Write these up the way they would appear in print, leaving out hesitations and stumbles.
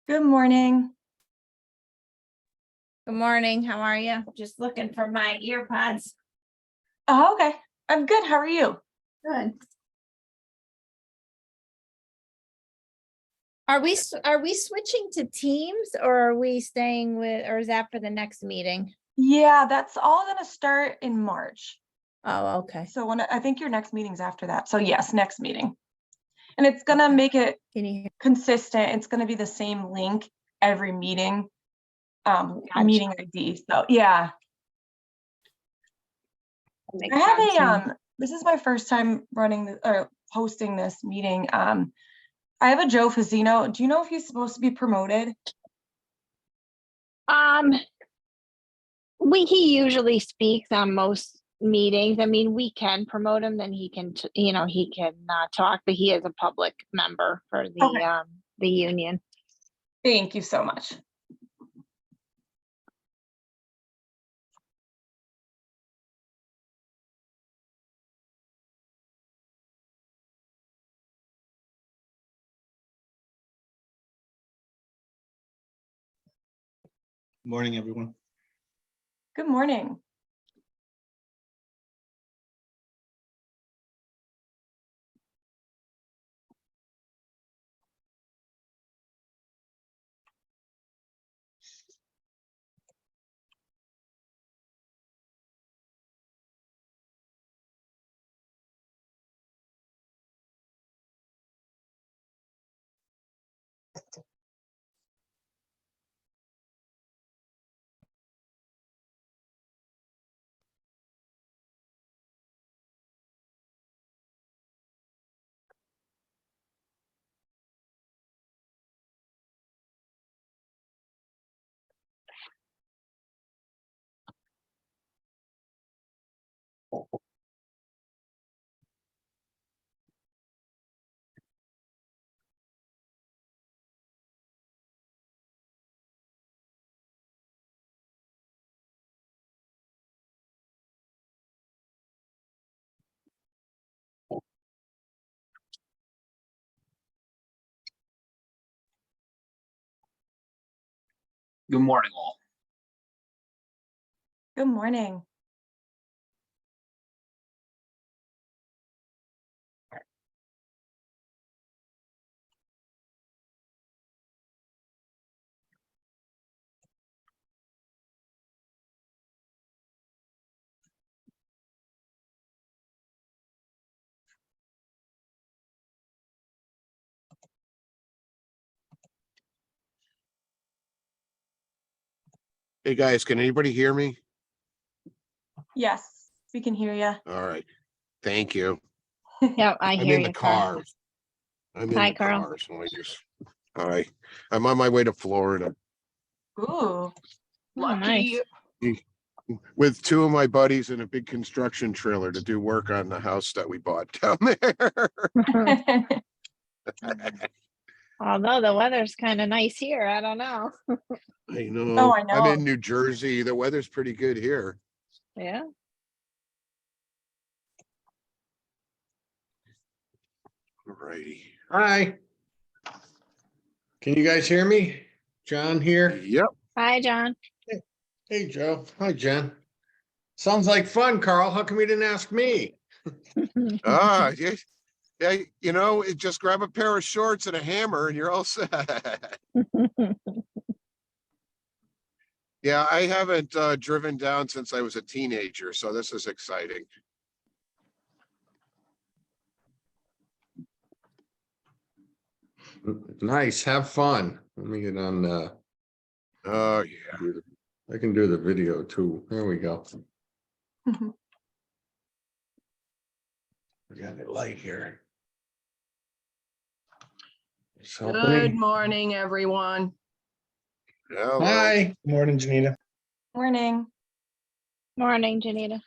Good morning. Good morning. How are you? Just looking for my ear pods. Oh, okay. I'm good. How are you? Good. Are we switching to Teams, or are we staying with, or is that for the next meeting? Yeah, that's all gonna start in March. Oh, okay. So I think your next meeting's after that. So yes, next meeting. And it's gonna make it Can you hear? consistent. It's gonna be the same link every meeting, Gotcha. meeting ID. So yeah. Makes I have sense. this is my first time running or hosting this meeting. I have a Joe Fazzino. Do you know if he's supposed to be promoted? He usually speaks on most meetings. I mean, we can promote him, then he can, he can talk, but he is a public member for Okay. the union. Thank you so much. Morning, everyone. Good morning. Good morning, all. Good morning. Hey guys, can anybody hear me? Yes, we can hear you. All right, thank you. Yeah, I I'm hear in you. the car. I'm in Hi, the Carl. car, so all right. I'm on my way to Florida Ooh, Lucky. with two of my buddies in a big construction trailer to do work on the house that we bought down there. Although the weather's kind of nice here, I don't know. I know. Oh, I know. I'm in New Jersey. The weather's pretty good here. Yeah. All righty. Hi. Can you guys hear me? John here. Yep. Hi, John. Hey, Joe. Hi, Jen. Sounds like fun, Carl. How come you didn't ask me? Yeah. Yeah, just grab a pair of shorts and a hammer and you're all set. Yeah, I haven't driven down since I was a teenager, so this is exciting. Nice. Have fun. Let me get on. Oh, yeah. I can do the video too. There we go. We got it light here. So, Good morning, everyone. Hello. hi. Morning, Janita. Morning. Morning, Janita.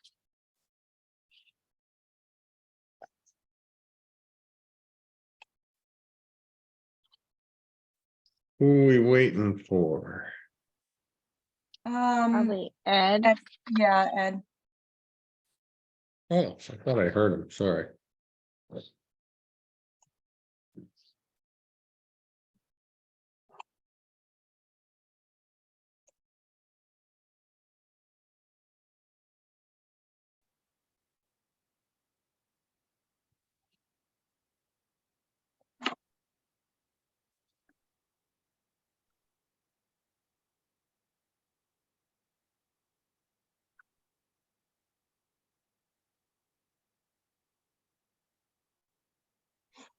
Who are we waiting for? Probably Ed. Ed, yeah, Ed. Oh, I thought I heard him. Sorry.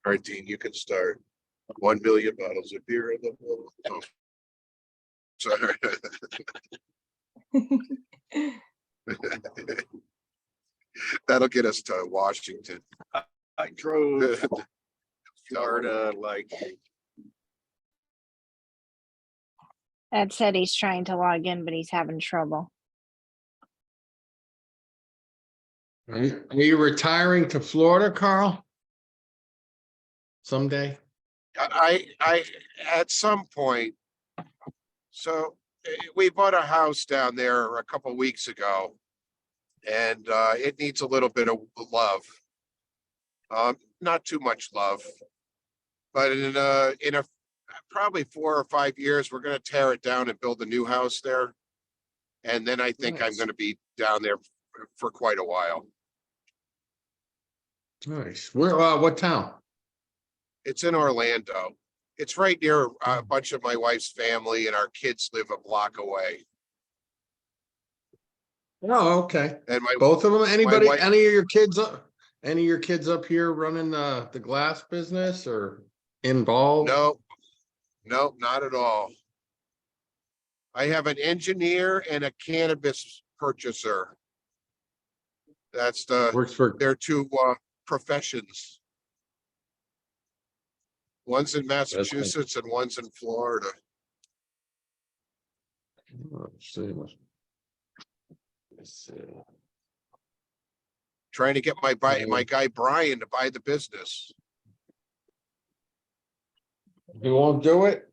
All right, Dean, you can start. 1 million bottles of beer in the world. Oh. Sorry. That'll get us to Washington. I drove Florida like Ed said he's trying to log in, but he's having trouble. Are you retiring to Florida, Carl? Someday? I at some point. So we bought a house down there a couple weeks ago, and it needs a little bit of love. Not too much love, but in a probably 4 or 5 years, we're going to tear it down and build a new house there. And then I think I'm Nice. going to be down there for quite a while. Nice. Where, what town? It's in Orlando. It's right near a bunch of my wife's family, and our kids live a block away. Oh, okay. And my Both of them? Anybody, wife- any of your kids up here running the glass business or involved? no, not at all. I have an engineer and a cannabis purchaser. That's Works for, their two professions. One's in Massachusetts and one's in Florida. let's see. Let's see. Trying to get my guy Brian to buy the business. He won't do it?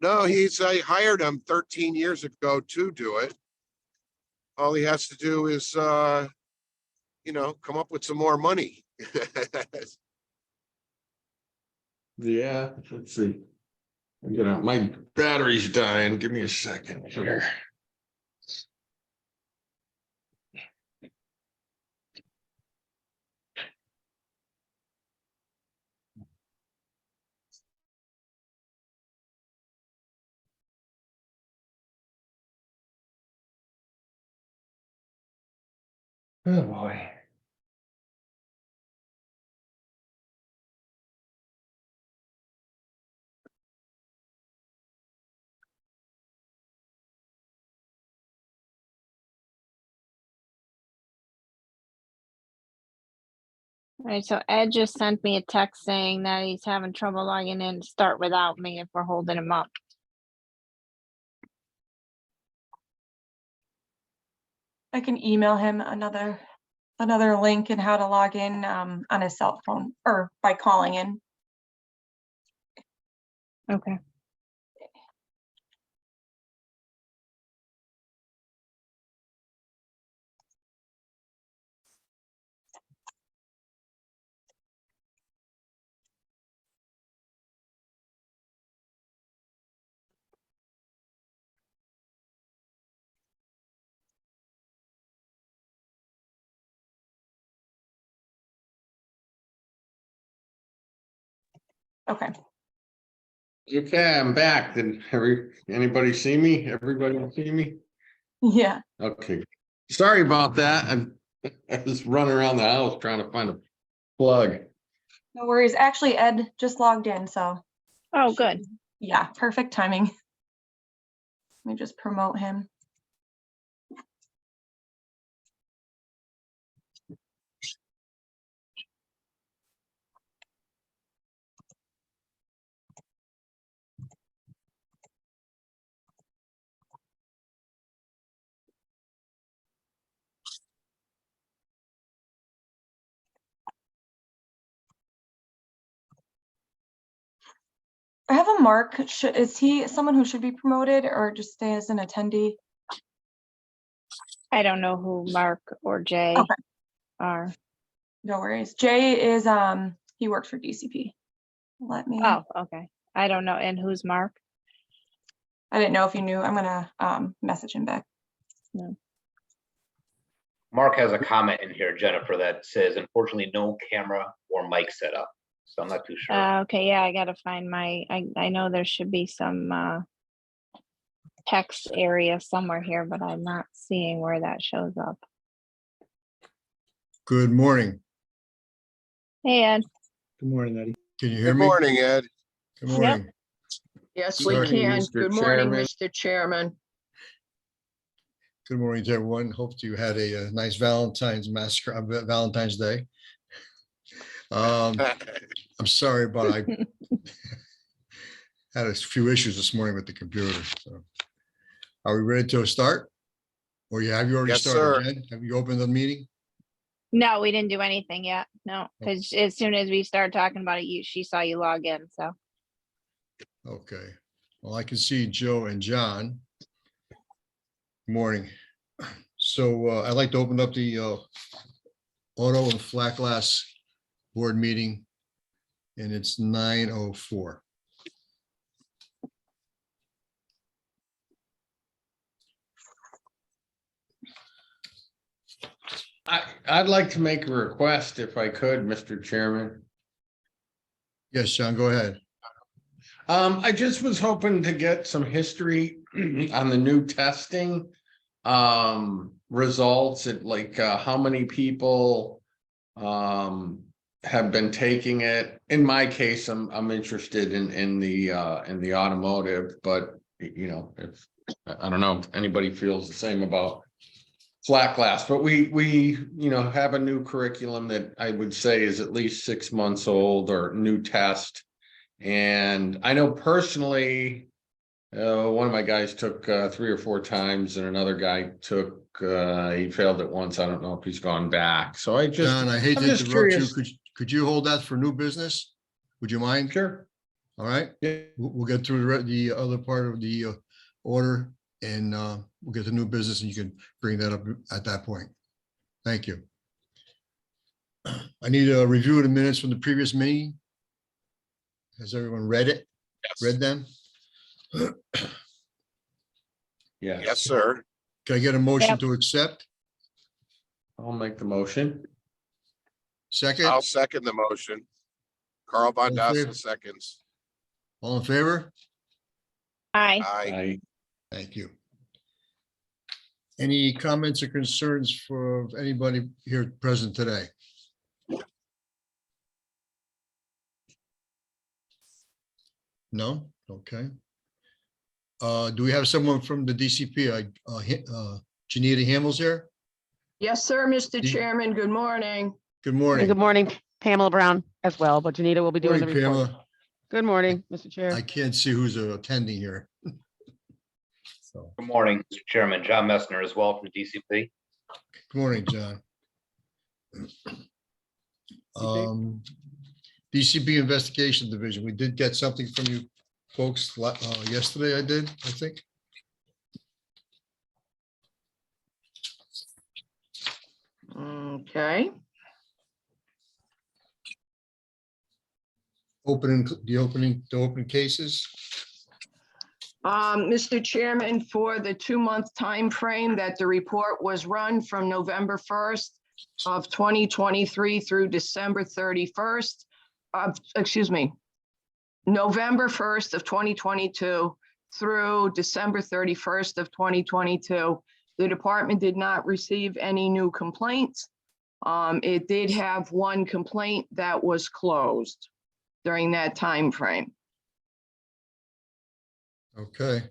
No, I hired him 13 years ago to do it. All he has to do is, come up with some more money. Yeah, let's see. My battery's dying. Give me a second here. Oh, boy. All right, so Ed just sent me a text saying that he's having trouble logging in to start without me if we're holding him up. I can email him another link and how to log in on his cell phone or by calling in. Okay. Okay. Okay, I'm back. Did anybody see me? Everybody see me? Yeah. Okay. Sorry about that. I was running around the house trying to find a plug. No worries. Actually, Ed just logged in, so Oh, good. yeah, perfect timing. Let me just promote him. I have a Mark. Is he someone who should be promoted or just stay as an attendee? I don't know who Mark or Jay Okay. are. No worries. Jay is he works for DCP. Let me. Oh, okay. I don't know. And who's Mark? I didn't know if you knew. I'm gonna message him back. Mark has a comment in here, Jennifer, that says, unfortunately, no camera or mic set up. So I'm not too sure. Okay, yeah, I gotta find I know there should be some text area somewhere here, but I'm not seeing where that shows up. Good morning. Hey, Ed. Good morning, Eddie. Can you hear Good me? morning, Ed. Good morning. Yes, we Sorry, can. Mr. Good morning, Chairman. Mr. Chairman. Good morning to everyone. Hope you had a nice Valentine's Valentine's Day. I'm sorry, but I had a few issues this morning with the computer. So, are we ready to start? Or have you already Yes, started? sir. Jen? Have you opened the meeting? No, we didn't do anything yet. No, because as soon as we started talking about it, she saw you log in, so. Okay. Well, I can see Joe and John. Morning. So I'd like to open up the auto and flat glass board meeting, and it's 9:04. I'd like to make a request if I could, Mr. Chairman. Yes, John, go ahead. I just was hoping to get some history on the new testing results, at like how many people have been taking it. In my case, I'm interested in the automotive, but you know, if I don't know if anybody feels the same about flat glass, but we you know have a new curriculum that I would say is at least 6 months old, or new test. And I know personally, one of my guys took 3 or 4 times, and another guy took he failed it once. I don't know if he's gone back. So I just John, I hate I'm to just interrupt you. curious. Could you hold that for new business? Would you mind? Sure. All right. Yeah. We'll get through the other part of the order, and we'll get to new business, and you can bring that up at that point. Thank you. I need a review of the minutes from the previous meeting. Has everyone read it? Yes. Read them? Yeah. Yes, sir. Can I get a motion Yep. to accept? I'll make the motion. Second, I'll second the motion. Carl Von All in favor? Dassen seconds. all in favor? Aye. Aye. Thank you. Any comments or concerns for anybody here present today? No? Okay. Do we have someone from the DCP? Janita Hamels here? Yes, sir, Mr. You- Chairman. Good morning. Good And morning. good morning, Pamela Brown as well, but Janita will be doing the Morning, report. Pamela. Good morning, Mr. I Chair. can't see who's attending here. So, Good morning, Mr. Chairman. John Messner as well from DCP. good morning, John. DCP Investigation Division, we did get something from you folks yesterday, I think. Okay. The opening cases. Mr. Chairman, for the 2-month time frame that the report was run from November 1st of 2023 through December 31st, November 1st of 2022 through December 31st of 2022, the department did not receive any new complaints. It did have one complaint that was closed during that time frame. Okay.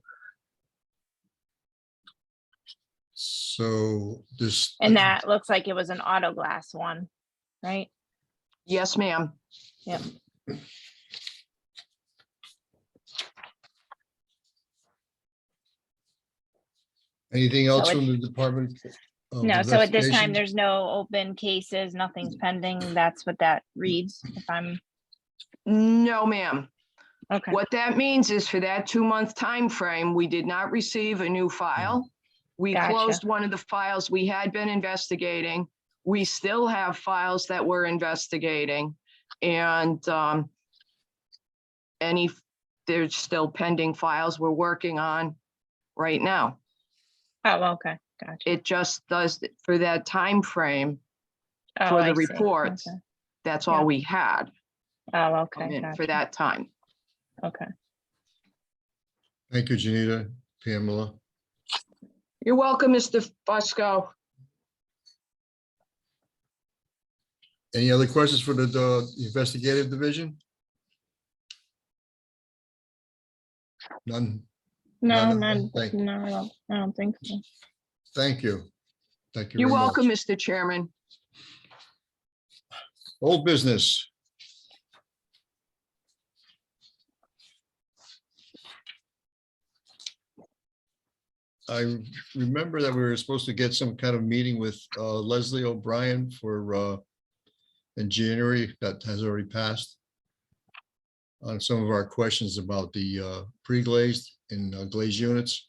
So this. And that looks like it was an auto glass one, right? Yes, ma'am. Yep. Anything else So from the Department? of No, so at this time, Investigation? there's no open cases, nothing's pending. That's what that reads, if I'm, No, ma'am. okay. What that means is for that 2-month time frame, we did not receive a new file. We Gotcha. closed one of the files we had been investigating. We still have files that we're investigating, and there's still pending files we're working on right now. Oh, okay, gotcha. It just does for that time frame. Oh, For the I see. reports. Okay. That's Yeah. all we had Oh, come okay, in for gotcha. that time. Okay. Thank you, Janita, Pamela. You're welcome, Mr. Fusco. Any other questions for the investigative division? None. No, None, none, thank you. no, I don't think so. Thank you. Thank you You're very much. welcome, Mr. Chairman. Old business. I remember that we were supposed to get some kind of meeting with Leslie O'Brien for in January. That has already passed. On some of our questions about the pre-glazed and glazed units.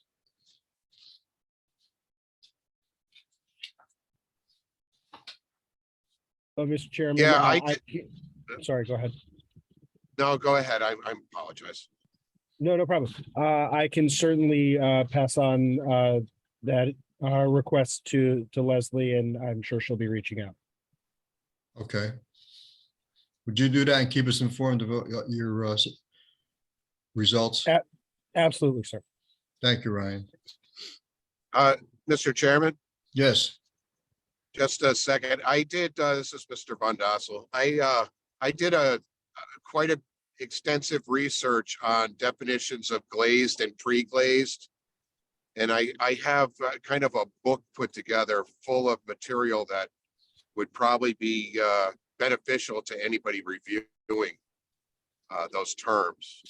Mr. Chairman. Yeah, Sorry, go ahead. No, go ahead. I apologize. No problem. I can certainly pass on that request to Leslie, and I'm sure she'll be reaching out. Okay. Would you do that and keep us informed about your results? Absolutely, sir. Thank you, Ryan. Mr. Chairman, Yes, just a second. I did, this is Mr. Von Dossel. I did a quite a extensive research on definitions of glazed and pre-glazed. And I have kind of a book put together full of material that would probably be beneficial to anybody reviewing those terms.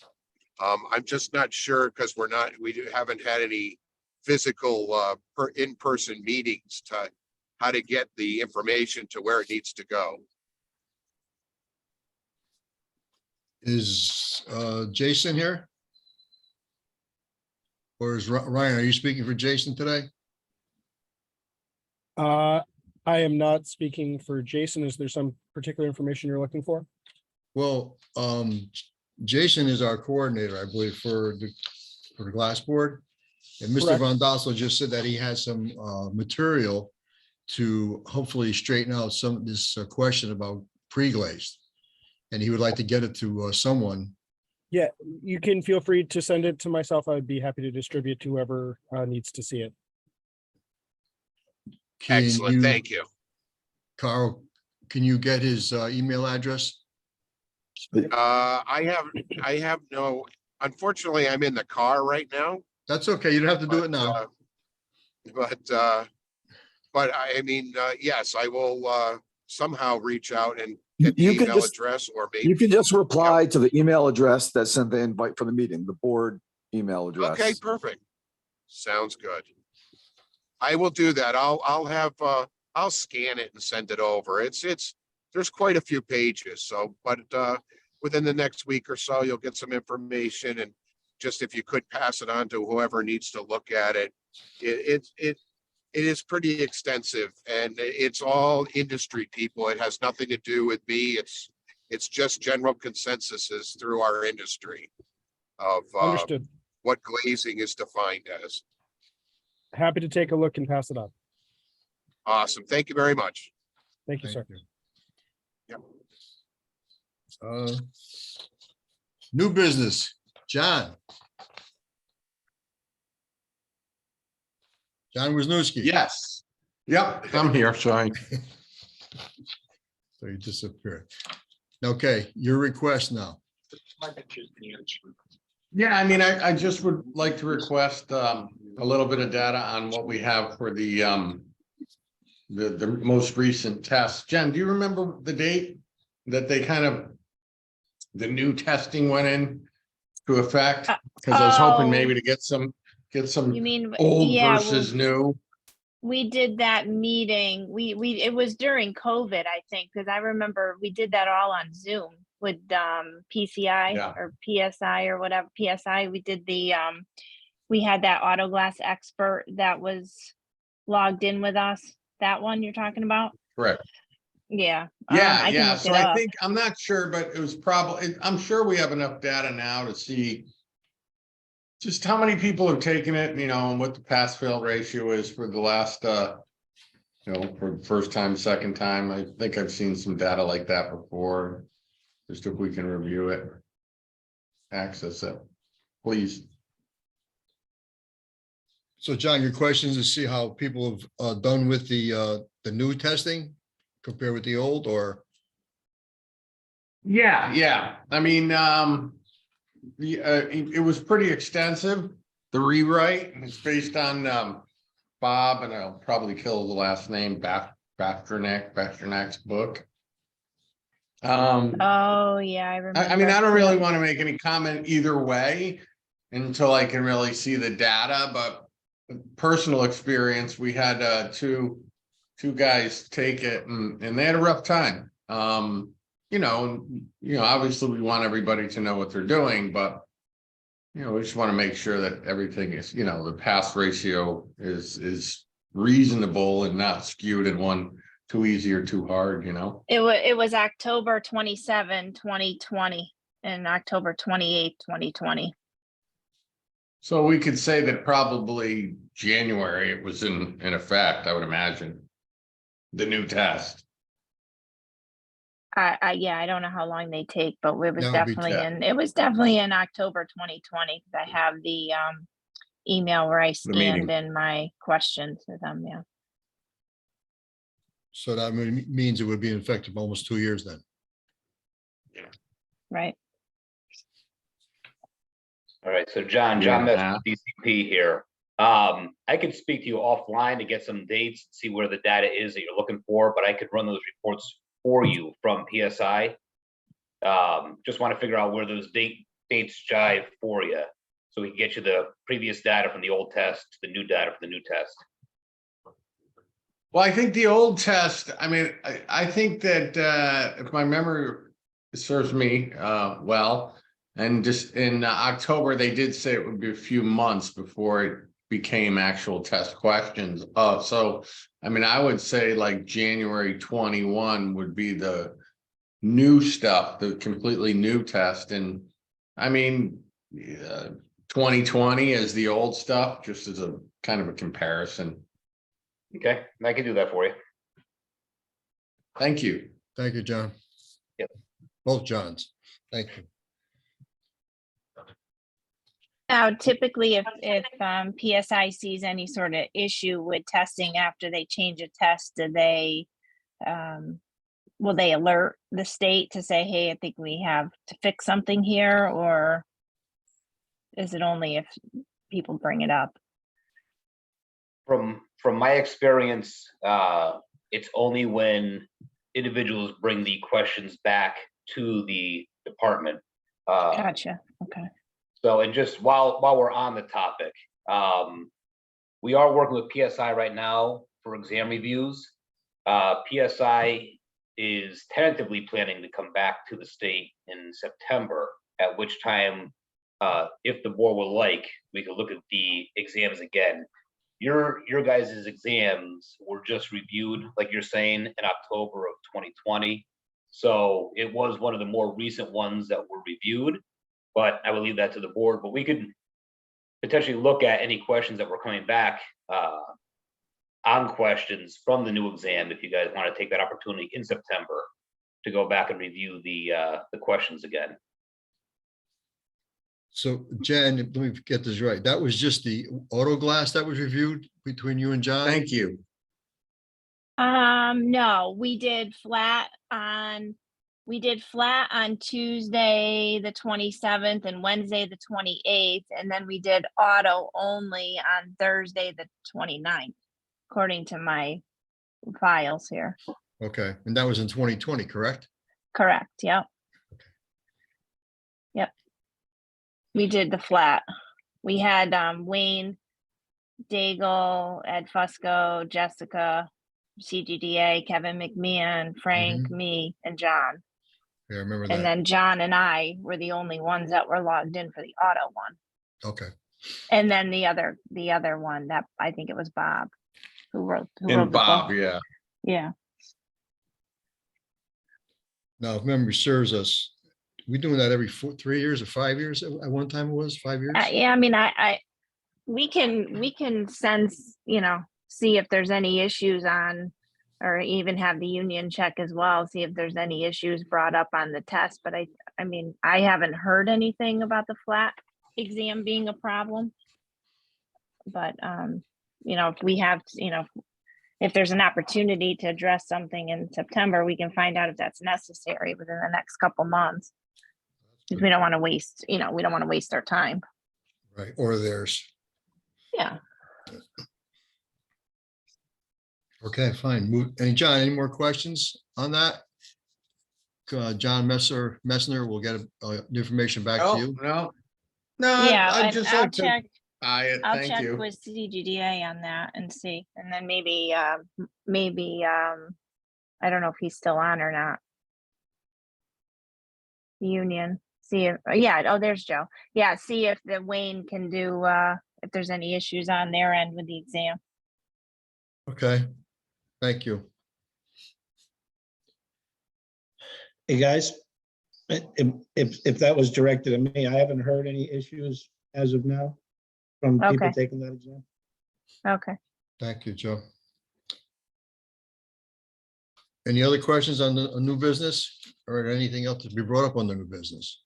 I'm just not sure because we haven't had any physical in-person meetings to how to get the information to where it needs to go. is Jason here? Or is Ryan, are you speaking for Jason today? I am not speaking for Jason. Is there some particular information you're looking for? Well, Jason is our coordinator, I believe, for the glass board. And Mr. Correct. Von Dossel just said that he has some material to hopefully straighten out some of this question about pre-glazed. And he would like to get it to someone. Yeah, you can feel free to send it to myself. I'd be happy to distribute to whoever needs to see it. Can Excellent, thank you. Carl, can you get his email address? I have no, unfortunately, I'm in the car right now. That's okay. You don't have to do it now. But I mean, yes, I will somehow reach out and get the You can email just, address or maybe. you can just reply to the email address that sent the invite for the meeting, the board email address. Okay, perfect. Sounds good. I will do that. I'll scan it and send it over. There's quite a few pages, so, but within the next week or so, you'll get some information, and just if you could pass it on to whoever needs to look at it. It is pretty extensive, and it's all industry people. It has nothing to do with me. It's just general consensuses through our industry of Understood. what glazing is defined as. Happy to take a look and pass it on. Awesome. Thank you very much. Thank you, sir. Yep. New business, John. John Wisniewski. Yes. Yep, I'm here, sorry. So you disappeared. Okay, your request now. Yeah, I mean, I just would like to request a little bit of data on what we have for the most recent test. Jen, do you remember the date that they the new testing went in to effect? Because I was hoping maybe to get some You mean, old yeah, versus new. we did that meeting. It was during COVID, I think, because I remember we did that all on Zoom with PCI Yeah. or PSI or whatever, PSI. We did we had that auto glass expert that was logged in with us. That one you're talking about? Correct. Yeah. Yeah, I can yeah. look So it I up. think, I'm not sure, but it was probably, I'm sure we have enough data now to see just how many people have taken it, and what the pass fail ratio is for the last, for first time, second time. I think I've seen some data like that before. Just if we can review it, access it, please. So John, your question is to see how people have done with the new testing compared with the old, or? Yeah. I mean, it was pretty extensive, the rewrite, and it's based on, Bob, and I'll probably kill the last name, Basternak's book. Oh, yeah, I remember. I mean, I don't really want to make any comment either way until I can really see the data, but personal experience, we had two guys take it and they had a rough time. Obviously we want everybody to know what they're doing, but we just want to make sure that everything is, the pass ratio is reasonable and not skewed in one too easy or too hard, It was October 27, 2020 and October 28, 2020. So we could say that probably January it was in effect, I would imagine. The new test. Yeah, I don't know how long they take, but it was That would be definitely tough. it was definitely in October 2020. I have the email where I meeting. scanned in my questions to them. Yeah. So that means it would be in effect for almost 2 years then. Right. All right, so John Yeah. Mess, DCP here. I could speak to you offline to get some dates, see where the data is that you're looking for, but I could run those reports for you from PSI. Just want to figure out where those dates jive for you, so we can get you the previous data from the old test to the new data for the new test. Well, I think the old test, I mean, I think that if my memory serves me well, and just in October, they did say it would be a few months before it became actual test questions. So, I mean, I would say like January 21 would be the new stuff, the completely new test. And I mean, 2020 is the old stuff, just as a kind of a comparison. Okay, I can do that for you. Thank you. Thank you, John. Yep. Both Johns. Thank you. Now, typically, if PSI sees any sort of issue with testing after they change a test, do they will they alert the state to say, hey, I think we have to fix something here, or is it only if people bring it up? From my experience, it's only when individuals bring the questions back to the department. Gotcha. Okay. So, and just while we're on the topic, we are working with PSI right now for exam reviews. PSI is tentatively planning to come back to the state in September, at which time, if the board would like, we could look at the exams again. Your guys' exams were just reviewed, like you're saying, in October of 2020. So it was one of the more recent ones that were reviewed, but I will leave that to the board. But we could potentially look at any questions that were coming back on questions from the new exam, if you guys want to take that opportunity in September to go back and review the questions again. So Jen, let me get this right. That was just the auto glass that was reviewed between you and John? Thank you. No, we did flat on Tuesday, the 27th, and Wednesday, the 28th, and then we did auto only on Thursday, the 29th, according to my files here. Okay, and that was in 2020, correct? Correct. Yep. Yep. We did the flat. We had Wayne, Daigle, Ed Fusco, Jessica, CGDA, Kevin McMahon, Frank, me, and John. Yeah, I remember And that. then John and I were the only ones that were logged in for the auto one. Okay. And then the other one that I think it was Bob who wrote And the Bob, book. yeah. Yeah. Now, if memory serves us, we doing that every 3 years or 5 years at one time it was 5 years? Yeah, I mean, we can sense, see if there's any issues on, or even have the union check as well, see if there's any issues brought up on the test. But I mean, I haven't heard anything about the flat exam being a problem. But, if we have, if there's an opportunity to address something in September, we can find out if that's necessary within the next couple months. Because we don't want to waste, we don't want to waste our time. Right, or theirs. Yeah. Okay, fine. John, any more questions on that? John Messner will get the information back to No, you. no, Yeah, I'd just I'll like to, check. I'll thank check you. with CGDA on that and see, and then maybe, I don't know if he's still on or not. Union, see if, yeah, oh, there's Joe. Yeah, see if the Wayne can do, if there's any issues on their end with the exam. Okay, thank you. Hey, guys, if that was directed at me, I haven't heard any issues as of now from people Okay. taking that exam. Okay. Thank you, Joe. Any other questions on the new business or anything else to be brought up on the new business?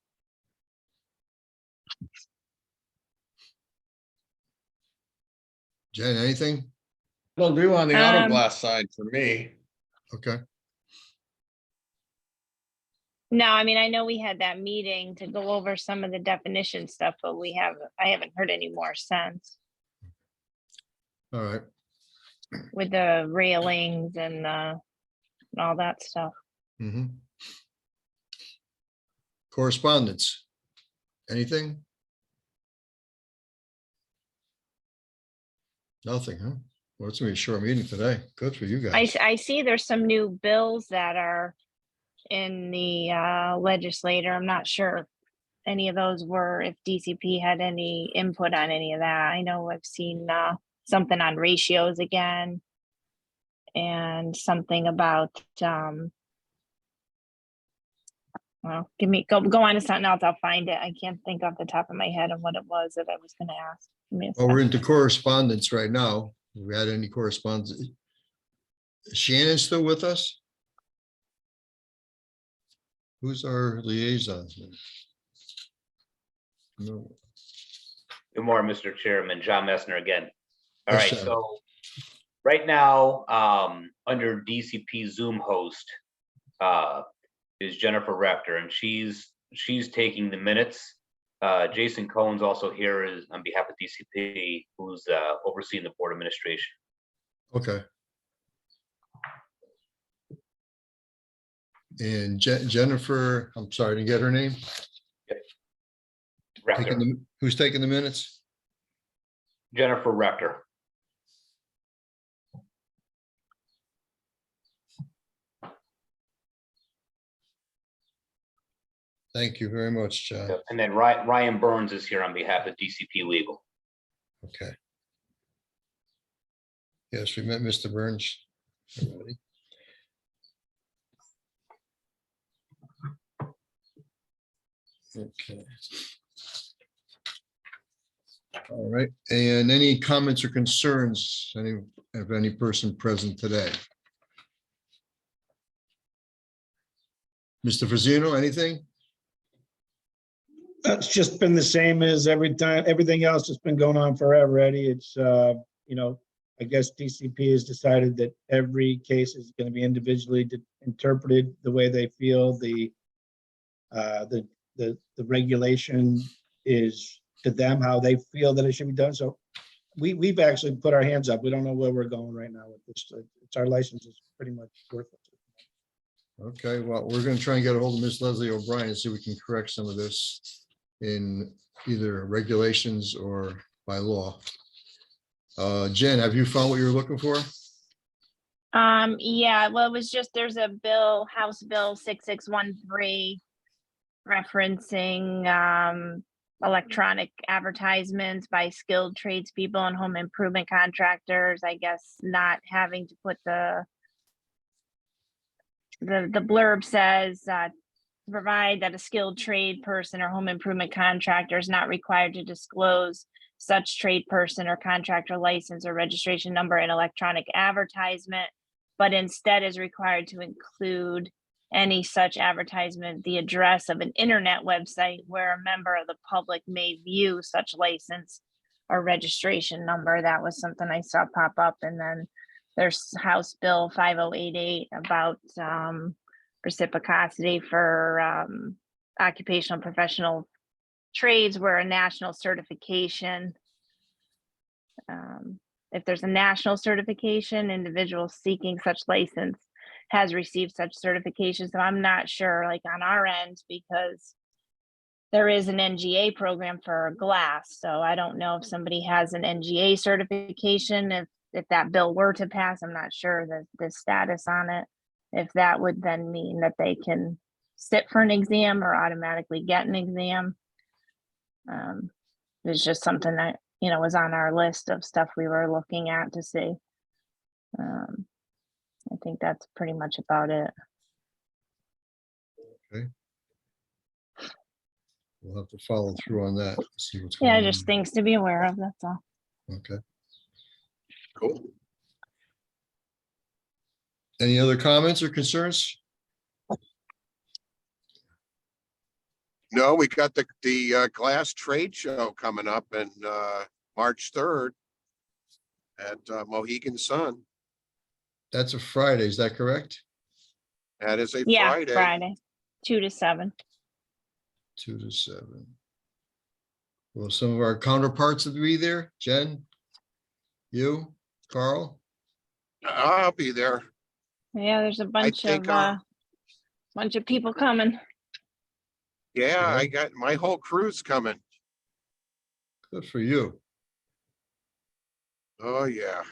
Jen, anything? Will do on the auto Um, glass side for me. Okay, No, I mean, I know we had that meeting to go over some of the definition stuff, but I haven't heard any more since all right. with the railings and all that stuff. Mhm. Correspondence. Anything? Nothing, huh? Well, it's gonna be a short meeting today. Good for you guys. I see there's some new bills that are in the legislator. I'm not sure if any of those were, if DCP had any input on any of that. I know I've seen something on ratios again and something about well, go on to something else. I'll find it. I can't think off the top of my head of what it was that I was going to ask. Give me a Well, we're second. into correspondence right now. Have we had any correspondence? Is Shannon still with us? Who's our liaison? No. Good morning, Mr. Chairman, John Messner again. All Yes, right, sir. so right now, under DCP Zoom host, is Jennifer Rector, and she's taking the minutes. Jason Cohen's also here is on behalf of DCP, who's overseeing the board administration. Okay. And Jennifer, I'm sorry, to get her name? Rector, Who's taking the minutes? Jennifer Rector. Thank you very much, John. And then Ryan Burns is here on behalf of DCP Legal. Okay. Yes, we met Mr. Burns already. Okay. All right, and any comments or concerns of any person present today? Mr. Frazino, anything? It's just been the same as every time, everything else that's been going on forever, Eddie. It's, I guess DCP has decided that every case is going to be individually interpreted the way they feel. The regulation is to them how they feel that it should be done. So we've actually put our hands up. We don't know where we're going right now with this. It's our license is pretty much worthless. Okay, well, we're gonna try and get a hold of Miss Leslie O'Brien and see if we can correct some of this in either regulations or by law. Jen, have you found what you're looking for? Yeah, well, it was just, there's a bill, House Bill 6613 referencing electronic advertisements by skilled tradespeople and home improvement contractors, I guess not having to put the blurb says provide that a skilled trade person or home improvement contractor is not required to disclose such trade person or contractor license or registration number in electronic advertisement, but instead is required to include any such advertisement, the address of an internet website where a member of the public may view such license or registration number. That was something I saw pop up. And then there's House Bill 5088 about reciprocity for occupational professional trades where a national certification. If there's a national certification, individuals seeking such license has received such certification. So I'm not sure, like on our end, because there is an NGA program for glass. So I don't know if somebody has an NGA certification, if that bill were to pass, I'm not sure the status on it. If that would then mean that they can sit for an exam or automatically get an exam. It's just something that, you know, was on our list of stuff we were looking at to see. I think that's pretty much about it. We'll have to follow through on that. See what's Yeah, going just on. things to be aware of, that's all. Okay. Cool. Any other comments or concerns? No, we got the glass trade show coming up in March 3rd at Mohegan Sun. That's a Friday, is that correct? That is a Yeah, Friday. Friday, 2 to 7. 2 to 7. Will some of our counterparts be there? Jen? You? Carl? I'll be there. Yeah, there's a bunch think, of people coming. Yeah, Yeah. I got my whole crew's coming. Good for you. Oh, yeah.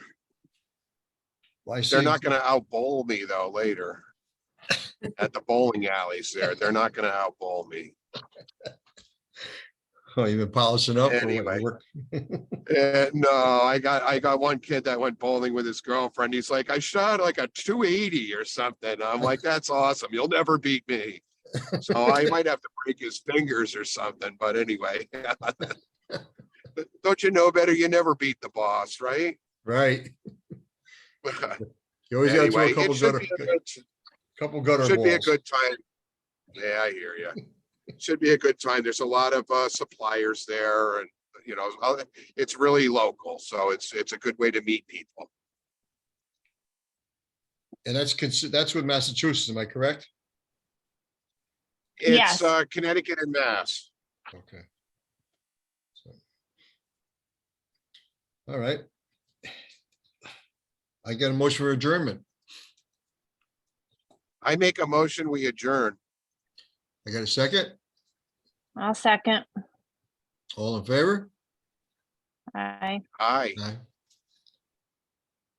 Well, I They're see- not gonna out-bowl me though later. At the bowling alleys there. They're not gonna out-bowl me. Oh, you've been polishing up or what? Anyway. You work- No, I got one kid that went bowling with his girlfriend. He's like, I shot like a 280 or something. I'm like, that's awesome. You'll never beat me. So I might have to break his fingers or something. But anyway, don't you know better? You never beat the boss, right? Right. You always got to throw Anyway, a couple it should gutter, be a good, balls. good time. Yeah, I hear you. Should be a good time. There's a lot of suppliers there, and you know, it's really local, so it's a good way to meet people. And that's with Massachusetts, am I correct? It's Yes. Connecticut and Mass. Okay. So. All right. I get a motion for adjournment. I make a motion, we adjourn. I got a second? I'll second. All in favor? Aye. Aye. Aye.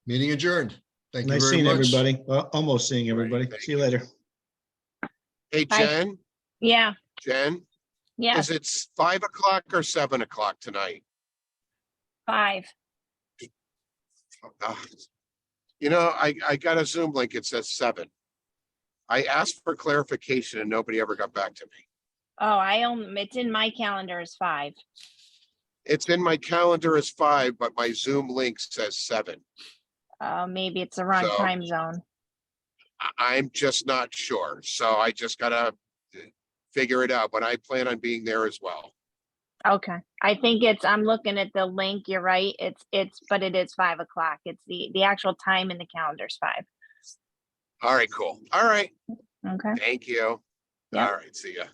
Meeting adjourned. Thank you Nice very seeing much. everybody. Well, almost seeing everybody. thank See you you. later. Hey, Bye. Yeah, Jen, yeah, is it 5 o'clock or 7 o'clock tonight? 5. You know, I got a Zoom link. It says 7. I asked for clarification and nobody ever got back to me. Oh, it's in my calendar as 5. It's in my calendar as 5, but my Zoom link says 7. Maybe it's the wrong So- time zone. I'm just not sure. So I just gotta figure it out, but I plan on being there as well. Okay, I think I'm looking at the link, you're right, but it is 5 o'clock. It's the actual time in the calendar is 5. All right, cool. All right. Okay, Thank you. Yep. All right. See ya.